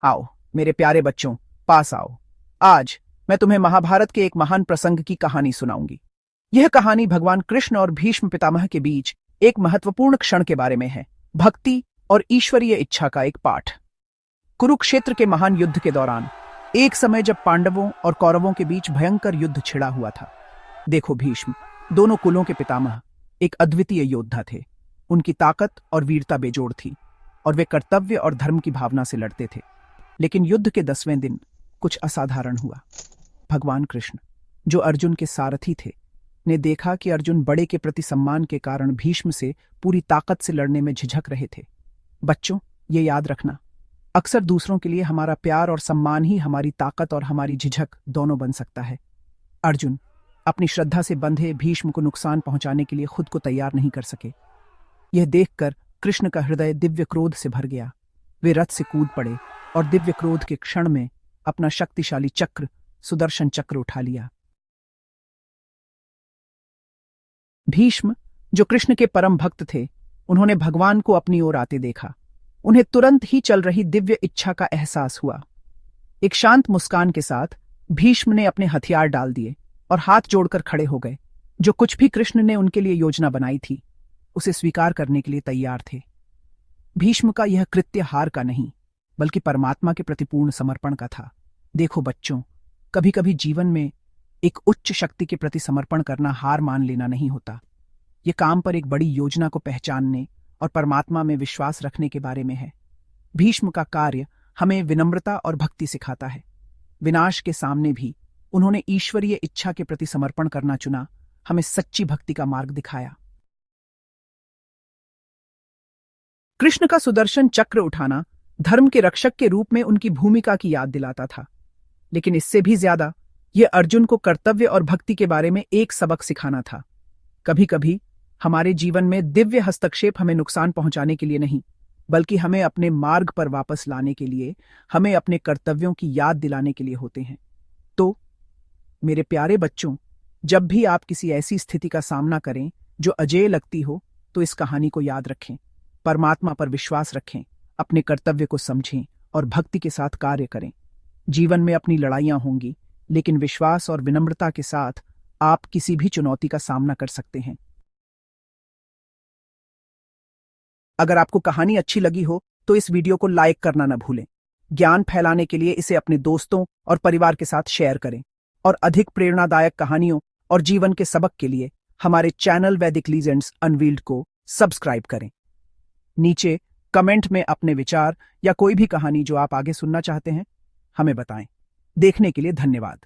आओ मेरे प्यारे बच्चों, पास आओ। आज मैं तुम्हें महाभारत के एक महान प्रसंग की कहानी सुनाऊंगी। यह कहानी भगवान कृष्ण और भीष्म पितामह के बीच एक महत्वपूर्ण क्षण के बारे में है, भक्ति और ईश्वरीय इच्छा का एक पाठ। कुरुक्षेत्र के महान युद्ध के दौरान एक समय जब पांडवों और कौरवों के बीच भयंकर युद्ध छिड़ा हुआ था। देखो, भीष्म दोनों कुलों के पितामह एक अद्वितीय योद्धा थे। उनकी ताकत और वीरता बेजोड़ थी और वे कर्तव्य और धर्म की भावना से लड़ते थे। लेकिन युद्ध के 10वें दिन कुछ असाधारण हुआ। भगवान कृष्ण, जो अर्जुन के सारथी थे, ने देखा कि अर्जुन बड़े के प्रति सम्मान के कारण भीष्म से पूरी ताकत से लड़ने में झिझक रहे थे। बच्चों, ये याद रखना, अक्सर दूसरों के लिए हमारा प्यार और सम्मान ही हमारी ताकत और हमारी झिझक दोनों बन सकता है। अर्जुन अपनी श्रद्धा से बंधे भीष्म को नुकसान पहुंचाने के लिए खुद को तैयार नहीं कर सके। यह देखकर कृष्ण का हृदय दिव्य क्रोध से भर गया। वे रथ से कूद पड़े और दिव्य क्रोध के क्षण में अपना शक्तिशाली चक्र, सुदर्शन चक्र, उठा लिया। भीष्म, जो कृष्ण के परम भक्त थे, उन्होंने भगवान को अपनी ओर आते देखा। उन्हें तुरंत ही चल रही दिव्य इच्छा का एहसास हुआ। एक शांत मुस्कान के साथ भीष्म ने अपने हथियार डाल दिए और हाथ जोड़कर खड़े हो गए। जो कुछ भी कृष्ण ने उनके लिए योजना बनाई थी, उसे स्वीकार करने के लिए तैयार थे। भीष्म का यह कृत्य हार का नहीं, बल्कि परमात्मा के प्रति पूर्ण समर्पण का था। देखो बच्चों, कभी कभी जीवन में एक उच्च शक्ति के प्रति समर्पण करना हार मान लेना नहीं होता। ये काम पर एक बड़ी योजना को पहचानने और परमात्मा में विश्वास रखने के बारे में है। भीष्म का कार्य हमें विनम्रता और भक्ति सिखाता है। विनाश के सामने भी उन्होंने ईश्वरीय इच्छा के प्रति समर्पण करना चुना, हमें सच्ची भक्ति का मार्ग दिखाया। कृष्ण का सुदर्शन चक्र उठाना धर्म के रक्षक के रूप में उनकी भूमिका की याद दिलाता था। लेकिन इससे भी ज्यादा यह अर्जुन को कर्तव्य और भक्ति के बारे में एक सबक सिखाना था। कभी कभी हमारे जीवन में दिव्य हस्तक्षेप हमें नुकसान पहुंचाने के लिए नहीं, बल्कि हमें अपने मार्ग पर वापस लाने के लिए, हमें अपने कर्तव्यों की याद दिलाने के लिए होते हैं। तो मेरे प्यारे बच्चों, जब भी आप किसी ऐसी स्थिति का सामना करें जो अजेय लगती हो, तो इस कहानी को याद रखें। परमात्मा पर विश्वास रखें, अपने कर्तव्य को समझें और भक्ति के साथ कार्य करें। जीवन में अपनी लड़ाइयां होंगी, लेकिन विश्वास और विनम्रता के साथ आप किसी भी चुनौती का सामना कर सकते हैं। अगर आपको कहानी अच्छी लगी हो तो इस वीडियो को लाइक करना न भूलें। ज्ञान फैलाने के लिए इसे अपने दोस्तों और परिवार के साथ शेयर करें और अधिक प्रेरणादायक कहानियों और जीवन के सबक के लिए हमारे चैनल वैदिक लीजेंड्स अनवील्ड को सब्सक्राइब करें। नीचे कमेंट में अपने विचार या कोई भी कहानी जो आप आगे सुनना चाहते हैं, हमें बताएं। देखने के लिए धन्यवाद।